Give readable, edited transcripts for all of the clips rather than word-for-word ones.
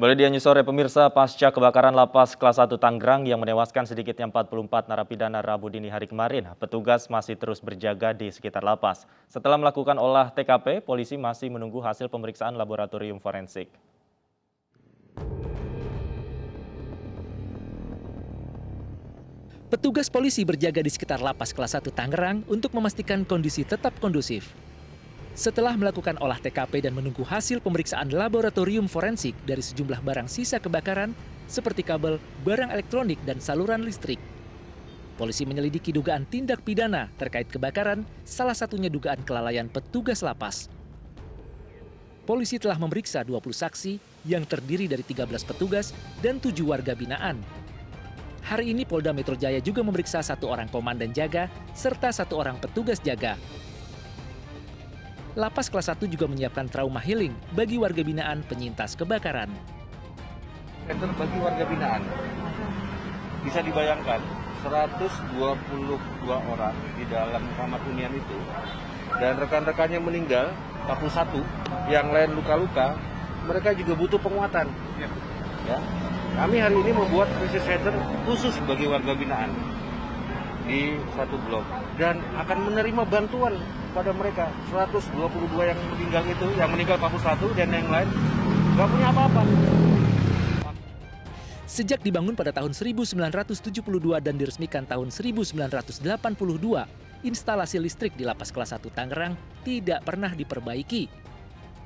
Boleh Dianyu sore pemirsa, pasca kebakaran lapas kelas 1 Tangerang yang menewaskan sedikitnya 44 narapidana Rabu dini hari kemarin, petugas masih terus berjaga di sekitar lapas. Setelah melakukan olah TKP, polisi masih menunggu hasil pemeriksaan laboratorium forensik. Petugas polisi berjaga di sekitar lapas kelas 1 Tangerang untuk memastikan kondisi tetap kondusif. Setelah melakukan olah TKP dan menunggu hasil pemeriksaan laboratorium forensik dari sejumlah barang sisa kebakaran seperti kabel, barang elektronik, dan saluran listrik. Polisi menyelidiki dugaan tindak pidana terkait kebakaran, salah satunya dugaan kelalaian petugas lapas. Polisi telah memeriksa 20 saksi yang terdiri dari 13 petugas dan 7 warga binaan. Hari ini Polda Metro Jaya juga memeriksa 1 orang komandan jaga serta 1 orang petugas jaga. Lapas kelas 1 juga menyiapkan trauma healing bagi warga binaan penyintas kebakaran. Center bagi warga binaan. Bisa dibayangkan 122 orang di dalam kamar hunian itu dan rekan-rekannya meninggal 41, yang lain luka-luka, mereka juga butuh penguatan. Ya. Kami hari ini membuat krisis center khusus bagi warga binaan di satu blok dan akan menerima bantuan pada mereka. 122 yang meninggal itu, yang meninggal 41 dan yang lain nggak punya apa-apa. Sejak dibangun pada tahun 1972 dan diresmikan tahun 1982, instalasi listrik di Lapas Kelas 1 Tangerang tidak pernah diperbaiki.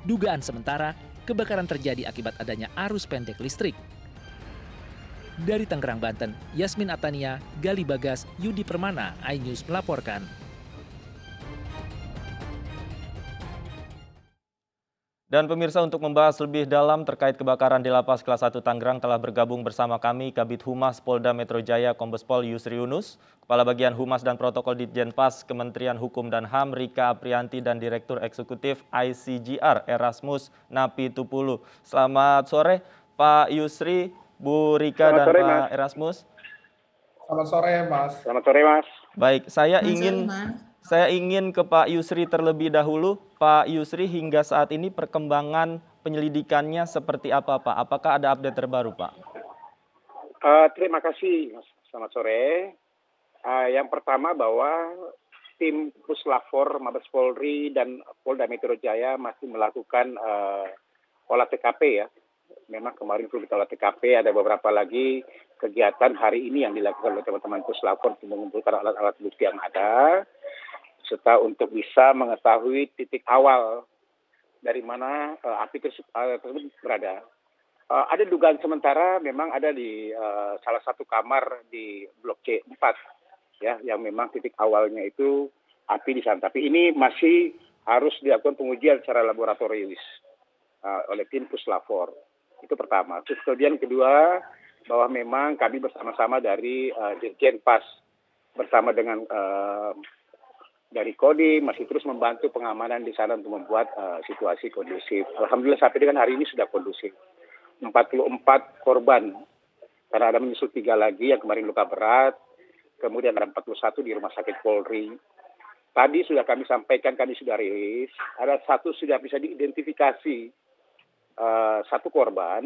Dugaan sementara, kebakaran terjadi akibat adanya arus pendek listrik. Dari Tangerang, Banten, Yasmin Atania, Gali Bagas, Yudi Permana, iNews melaporkan. Dan pemirsa, untuk membahas lebih dalam terkait kebakaran di Lapas Kelas 1 Tangerang telah bergabung bersama kami Kabid Humas Polda Metro Jaya Kombes Pol Yusri Yunus, Kepala Bagian Humas dan Protokol Ditjenpas Kementerian Hukum dan HAM Rika Aprianti, dan Direktur Eksekutif ICGR Erasmus Napitupulu. Selamat sore Pak Yusri, Bu Rika, dan sore, Pak Mas. Erasmus. Selamat sore, Mas. Selamat sore, Mas. Baik, saya ingin ke Pak Yusri terlebih dahulu. Pak Yusri, hingga saat ini perkembangan penyelidikannya seperti apa, Pak? Apakah ada update terbaru, Pak? Terima kasih, Mas. Selamat sore. Yang pertama bahwa tim Puslafor, Mabes Polri, dan Polda Metro Jaya masih melakukan olah TKP ya. Memang kemarin sudah kita olah TKP, ada beberapa lagi kegiatan hari ini yang dilakukan oleh teman-teman Puslafor untuk mengumpulkan alat-alat bukti yang ada, serta untuk bisa mengetahui titik awal dari mana api tersebut berada. Ada dugaan sementara memang ada di salah satu kamar di Blok C4, ya, yang memang titik awalnya itu api di sana. Tapi ini masih harus dilakukan pengujian secara laboratorius oleh tim Puslafor. Itu pertama. Terus kemudian kedua, bahwa memang kami bersama-sama dari Ditjenpas bersama dengan dari Kodim masih terus membantu pengamanan di sana untuk membuat situasi kondusif. Alhamdulillah sampai dengan hari ini sudah kondusif. 44 korban, karena ada menyusul 3 lagi yang kemarin luka berat, kemudian ada 41 di Rumah Sakit Polri. Tadi sudah kami sampaikan, kami sudah rilis, ada 1 sudah bisa diidentifikasi, 1 korban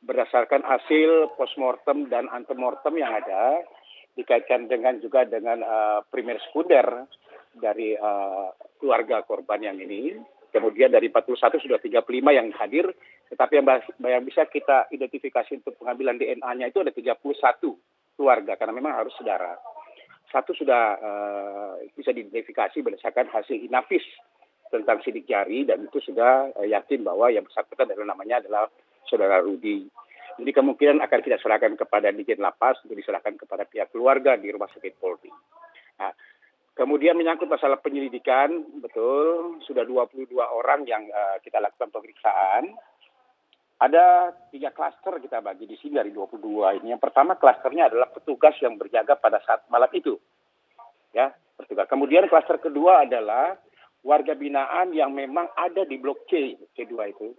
berdasarkan hasil postmortem dan antemortem yang ada, dikaitkan dengan juga dengan primer sekunder dari keluarga korban yang ini. Kemudian dari 41 sudah 35 yang hadir, tetapi yang bisa kita identifikasi untuk pengambilan DNA-nya itu ada 31 keluarga, karena memang harus saudara. 1 sudah bisa diidentifikasi berdasarkan hasil inafis tentang sidik jari, dan itu sudah yakin bahwa yang bersangkutan namanya adalah Saudara Rudi. Jadi kemungkinan akan kita serahkan kepada Dirjen Lapas untuk diserahkan kepada pihak keluarga di Rumah Sakit Polri. Nah, kemudian menyangkut masalah penyelidikan, betul sudah 22 orang yang kita lakukan pemeriksaan. Ada 3 klaster kita bagi di sini dari 22 ini. Yang pertama klasternya adalah petugas yang berjaga pada saat malam itu, ya, petugas. Kemudian klaster kedua adalah warga binaan yang memang ada di Blok C2 itu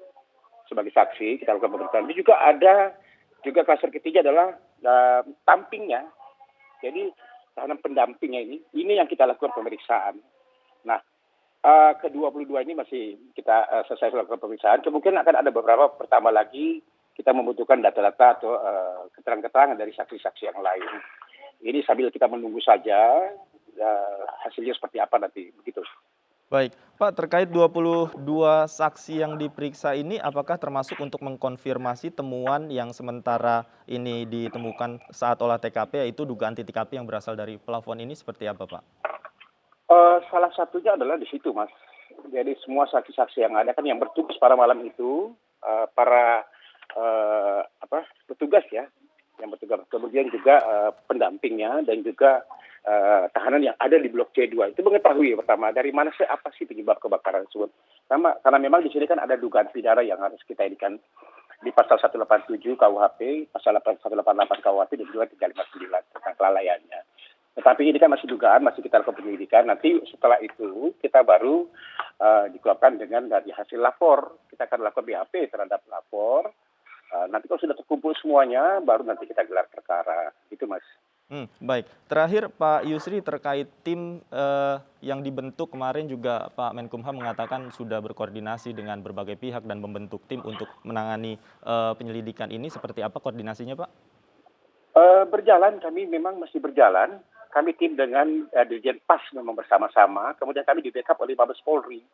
sebagai saksi, kita lakukan pemeriksaan. Itu juga ada, juga klaster ketiga adalah tampingnya. Jadi tahanan pendampingnya ini yang kita lakukan pemeriksaan. Nah, ke-22 ini masih kita selesai melakukan pemeriksaan. Kemungkinan akan ada beberapa pertama lagi kita membutuhkan data-data atau keterangan-keterangan dari saksi-saksi yang lain. Ini sambil kita menunggu saja hasilnya seperti apa nanti, begitu. Baik, Pak, terkait 22 saksi yang diperiksa ini, apakah termasuk untuk mengkonfirmasi temuan yang sementara ini ditemukan saat olah TKP, yaitu dugaan titik api yang berasal dari plafon ini, seperti apa, Pak? Salah satunya adalah di situ, Mas. Jadi semua saksi-saksi yang ada kan yang bertugas pada malam itu, para petugas ya, yang bertugas, kemudian juga pendampingnya dan juga tahanan yang ada di blok C2 itu mengetahui pertama dari mana apa sih penyebab kebakaran tersebut. Karena memang di sini kan ada dugaan pidana yang harus kita inikan di pasal 187 KUHP, pasal 188 KUHP dan juga 359 tentang kelalaiannya. Tetapi ini kan masih dugaan, masih kita lakukan penyelidikan. Nanti setelah itu kita baru dikeluarkan dengan dari hasil lapor. Kita akan lakukan BAP terhadap lapor. Nanti kalau sudah terkumpul semuanya, baru nanti kita gelar perkara. Itu, Mas. Baik, terakhir Pak Yusri, terkait tim yang dibentuk kemarin juga Pak Menkumham mengatakan sudah berkoordinasi dengan berbagai pihak dan membentuk tim untuk menangani penyelidikan ini. Seperti apa koordinasinya, Pak? Berjalan, kami memang masih berjalan. Kami tim dengan Dirjen Pas memang bersama-sama. Kemudian kami di backup oleh Mabes Polri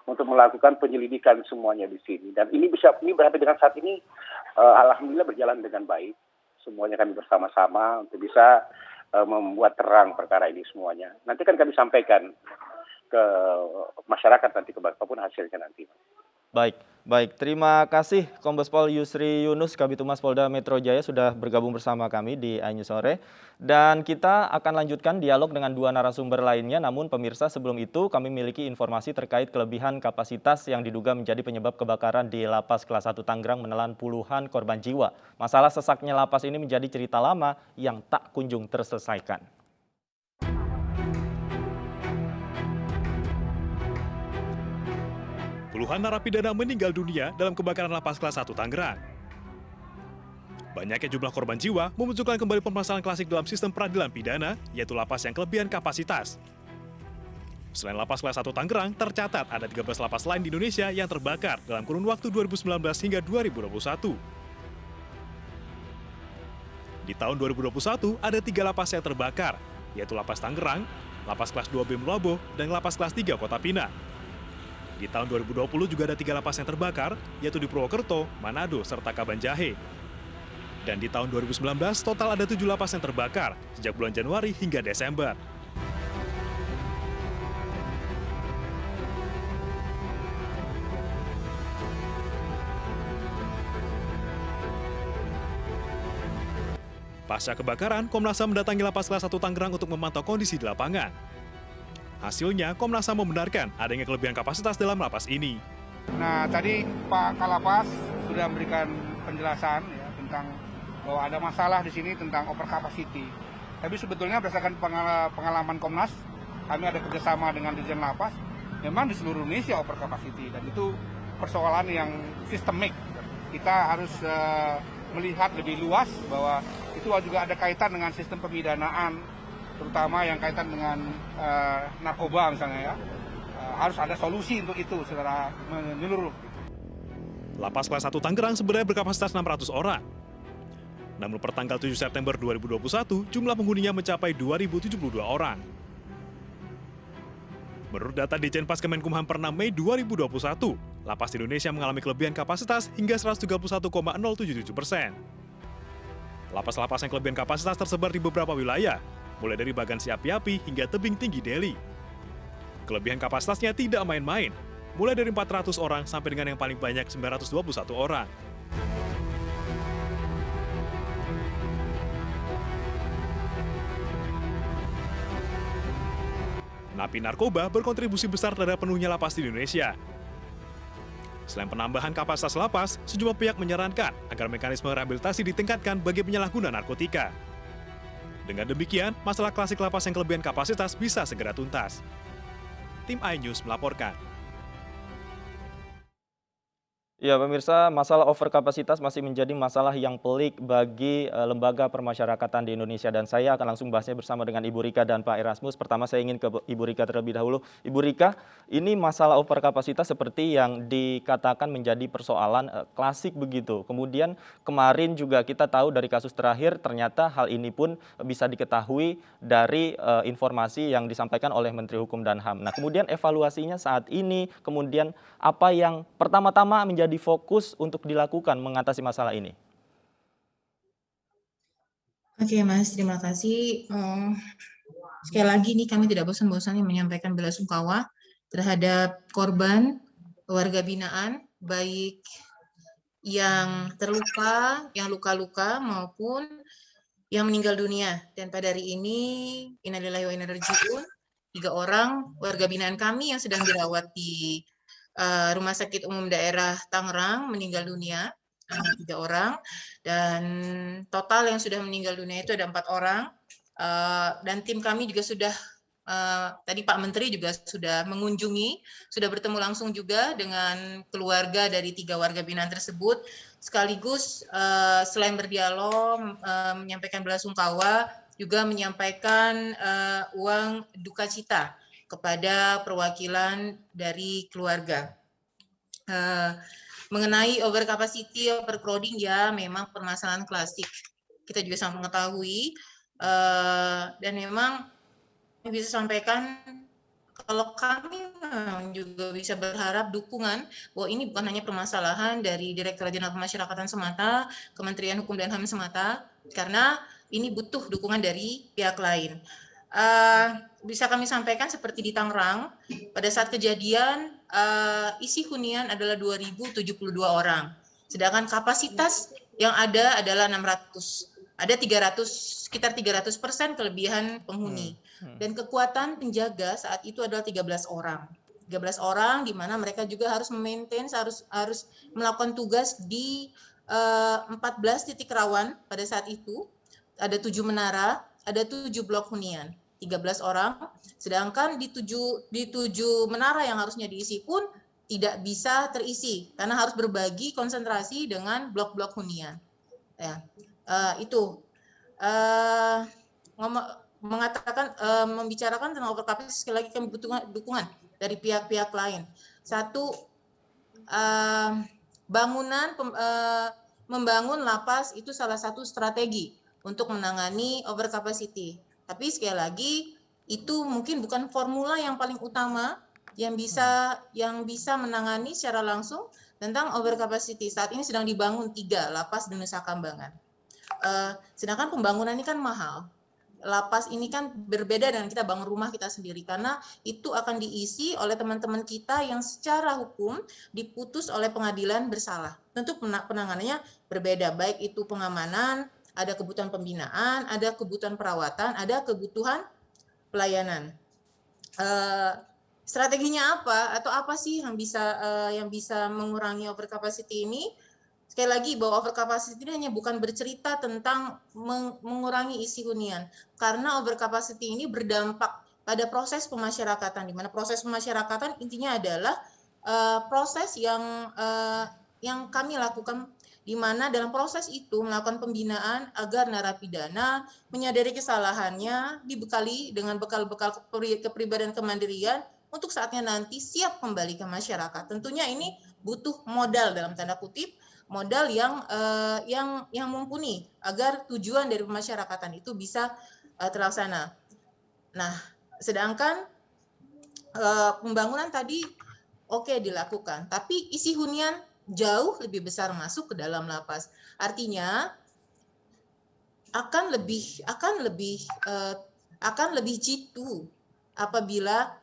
untuk melakukan penyelidikan semuanya di sini. Dan ini berarti dengan saat ini alhamdulillah berjalan dengan baik. Semuanya kami bersama-sama untuk bisa membuat terang perkara ini semuanya. Nanti kan kami sampaikan ke masyarakat nanti apapun hasilnya nanti. Baik. Terima kasih Kombes Pol Yusri Yunus, Kabid Humas Polda Metro Jaya sudah bergabung bersama kami di iNews Sore. Dan kita akan lanjutkan dialog dengan dua narasumber lainnya. Namun pemirsa, sebelum itu kami miliki informasi terkait kelebihan kapasitas yang diduga menjadi penyebab kebakaran di Lapas Kelas 1 Tangerang menelan puluhan korban jiwa. Masalah sesaknya lapas ini menjadi cerita lama yang tak kunjung terselesaikan. Puluhan narapidana meninggal dunia dalam kebakaran Lapas Kelas 1 Tangerang. Banyaknya jumlah korban jiwa memunculkan kembali permasalahan klasik dalam sistem peradilan pidana, yaitu lapas yang kelebihan kapasitas. Selain Lapas Kelas 1 Tangerang, tercatat ada 13 lapas lain di Indonesia yang terbakar dalam kurun waktu 2019 hingga 2021. Di tahun 2021, ada 3 lapas yang terbakar, yaitu Lapas Tangerang, Lapas Kelas 2 BIM Lobo, dan Lapas Kelas 3 Kota Pinang. Di tahun 2020 juga ada 3 lapas yang terbakar, yaitu di Purwokerto, Manado, serta Kabanjahe. Dan di tahun 2019, total ada 7 lapas yang terbakar sejak bulan Januari hingga Desember. Pasca kebakaran, Komnas HAM mendatangi Lapas Kelas 1 Tangerang untuk memantau kondisi di lapangan. Hasilnya, Komnas HAM membenarkan adanya kelebihan kapasitas dalam lapas ini. Nah, tadi Pak Kalapas sudah memberikan penjelasan ya, tentang bahwa ada masalah di sini tentang over capacity. Tapi sebetulnya berdasarkan pengalaman Komnas, kami ada kerjasama dengan Dirjen Lapas, memang di seluruh Indonesia over capacity, dan itu persoalan yang sistemik. Kita harus melihat lebih luas bahwa itu juga ada kaitan dengan sistem pemidanaan, terutama yang kaitan dengan narkoba misalnya ya. Harus ada solusi untuk itu secara menyeluruh. Lapas Kelas 1 Tangerang sebenarnya berkapasitas 600 orang. Namun per tanggal 7 September 2021, jumlah penghuninya mencapai 2.072 orang. Menurut data Ditjen Pas Kemenkumham per 6 Mei 2021, lapas di Indonesia mengalami kelebihan kapasitas hingga 131,077%. Lapas-lapas yang kelebihan kapasitas tersebar di beberapa wilayah, mulai dari Bagan Si Api-Api hingga Tebing Tinggi Deli. Kelebihan kapasitasnya tidak main-main, mulai dari 400 orang sampai dengan yang paling banyak 921 orang. Napi narkoba berkontribusi besar terhadap penuhnya lapas di Indonesia. Selain penambahan kapasitas lapas, sejumlah pihak menyarankan agar mekanisme rehabilitasi ditingkatkan bagi penyalahguna narkotika. Dengan demikian, masalah klasik lapas yang kelebihan kapasitas bisa segera tuntas. Tim iNews melaporkan. Ya, pemirsa, masalah overkapasitas masih menjadi masalah yang pelik bagi lembaga permasyarakatan di Indonesia dan saya akan langsung bahasnya bersama dengan Ibu Rika dan Pak Erasmus. Pertama saya ingin ke Ibu Rika terlebih dahulu. Ibu Rika, ini masalah overkapasitas seperti yang dikatakan menjadi persoalan klasik begitu. Kemudian kemarin juga kita tahu dari kasus terakhir ternyata hal ini pun bisa diketahui dari informasi yang disampaikan oleh Menteri Hukum dan HAM. Nah, kemudian evaluasinya saat ini, kemudian apa yang pertama-tama menjadi fokus untuk dilakukan mengatasi masalah ini? Oke Mas, terima kasih. Sekali lagi nih kami tidak bosan-bosannya menyampaikan belasungkawa terhadap korban, warga binaan, baik yang terluka, yang luka-luka maupun yang meninggal dunia. Dan pada hari ini, innalillahi wa inna ilaihi raji'un, 3 orang warga binaan kami yang sedang dirawat di Rumah Sakit Umum Daerah Tangerang meninggal dunia, 3 orang, dan total yang sudah meninggal dunia itu ada 4 orang, dan tim kami juga sudah, tadi Pak Menteri juga sudah mengunjungi, sudah bertemu langsung juga dengan keluarga dari 3 warga binaan tersebut, sekaligus selain berdialog, menyampaikan belasungkawa, juga menyampaikan uang duka cita kepada perwakilan dari keluarga. Mengenai overcapacity, overcrowding, ya memang permasalahan klasik. Kita juga sangat mengetahui, dan memang bisa sampaikan kalau kami juga bisa berharap dukungan bahwa ini bukan hanya permasalahan dari Direktorat Jenderal Pemasyarakatan semata, Kementerian Hukum dan HAM semata, karena ini butuh dukungan dari pihak lain. Bisa kami sampaikan seperti di Tangerang, pada saat kejadian isi hunian adalah 2.072 orang, sedangkan kapasitas yang ada adalah 600. Ada 300, sekitar 300% kelebihan penghuni. Dan kekuatan penjaga saat itu adalah 13 orang. 13 orang di mana mereka juga harus memaintain, harus melakukan tugas di 14 titik rawan pada saat itu. Ada 7 menara, ada 7 blok hunian. 13 orang, sedangkan di 7 menara yang harusnya diisi pun tidak bisa terisi karena harus berbagi konsentrasi dengan blok-blok hunian. Ya, itu membicarakan tentang overcapacity, sekali lagi kami butuh dukungan dari pihak-pihak lain. Satu, membangun lapas itu salah satu strategi untuk menangani overcapacity. Tapi sekali lagi itu mungkin bukan formula yang paling utama yang bisa menangani secara langsung tentang overcapacity. Saat ini sedang dibangun 3 lapas di Nusa Kambangan. Sedangkan pembangunan ini kan mahal. Lapas ini kan berbeda dengan kita bangun rumah kita sendiri, karena itu akan diisi oleh teman-teman kita yang secara hukum diputus oleh pengadilan bersalah. Tentu penanganannya berbeda, baik itu pengamanan, ada kebutuhan pembinaan, ada kebutuhan perawatan, ada kebutuhan pelayanan. Strateginya apa atau apa sih yang bisa mengurangi overcapacity ini? Sekali lagi bahwa overcapacity ini hanya bukan bercerita tentang mengurangi isi hunian, karena overcapacity ini berdampak pada proses pemasyarakatan, di mana proses pemasyarakatan intinya adalah proses yang kami lakukan, di mana dalam proses itu melakukan pembinaan agar narapidana menyadari kesalahannya, dibekali dengan bekal-bekal kepribadian kemandirian untuk saatnya nanti siap kembali ke masyarakat. Tentunya ini butuh modal dalam tanda kutip, modal yang mumpuni agar tujuan dari pemasyarakatan itu bisa terlaksana. Nah, sedangkan pembangunan tadi oke dilakukan, tapi isi hunian jauh lebih besar masuk ke dalam lapas. Artinya akan lebih jitu apabila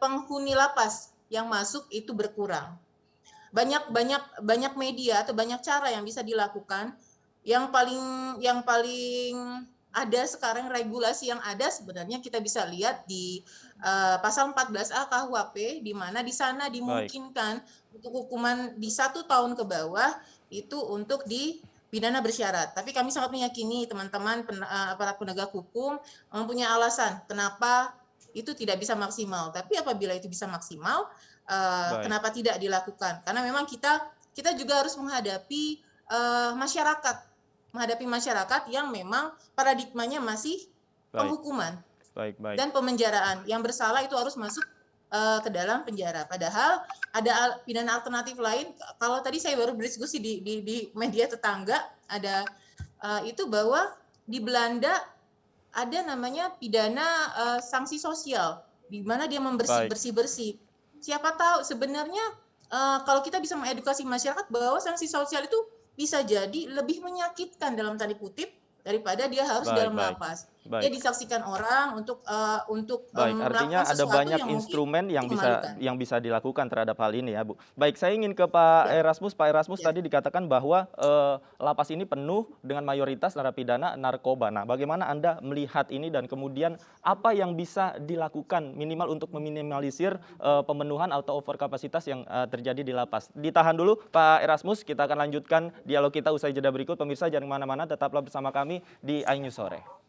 penghuni lapas yang masuk itu berkurang. Banyak media atau banyak cara yang bisa dilakukan. Yang paling ada sekarang, regulasi yang ada sebenarnya kita bisa lihat di pasal 14A KUHP, di mana di sana dimungkinkan untuk hukuman di 1 tahun ke bawah itu untuk dipidana bersyarat. Tapi kami sangat meyakini teman-teman aparat penegak hukum mempunyai alasan kenapa itu tidak bisa maksimal. Tapi apabila itu bisa maksimal, kenapa tidak dilakukan? Karena memang kita juga harus menghadapi masyarakat yang memang paradigmanya masih penghukuman dan pemenjaraan. Yang bersalah itu harus masuk ke dalam penjara. Padahal ada pidana alternatif lain. Kalau tadi saya baru berdiskusi di media tetangga, ada itu bahwa di Belanda ada namanya pidana sanksi sosial, di mana dia bersih-bersih. Siapa tahu sebenarnya kalau kita bisa mengedukasi masyarakat bahwa sanksi sosial itu bisa jadi lebih menyakitkan dalam tanda kutip daripada dia harus dalam lapas. Dia disaksikan orang untuk artinya ada banyak instrumen yang bisa dilakukan terhadap hal ini ya, Bu. Baik, saya ingin ke Pak Erasmus. Pak Erasmus tadi dikatakan bahwa lapas ini penuh dengan mayoritas narapidana narkoba. Nah, bagaimana Anda melihat ini dan kemudian apa yang bisa dilakukan minimal untuk meminimalisir pemenuhan atau overkapasitas yang terjadi di lapas? Ditahan dulu Pak Erasmus, kita akan lanjutkan dialog kita usai jeda berikut. Pemirsa jangan kemana-mana, tetaplah bersama kami di iNews Sore.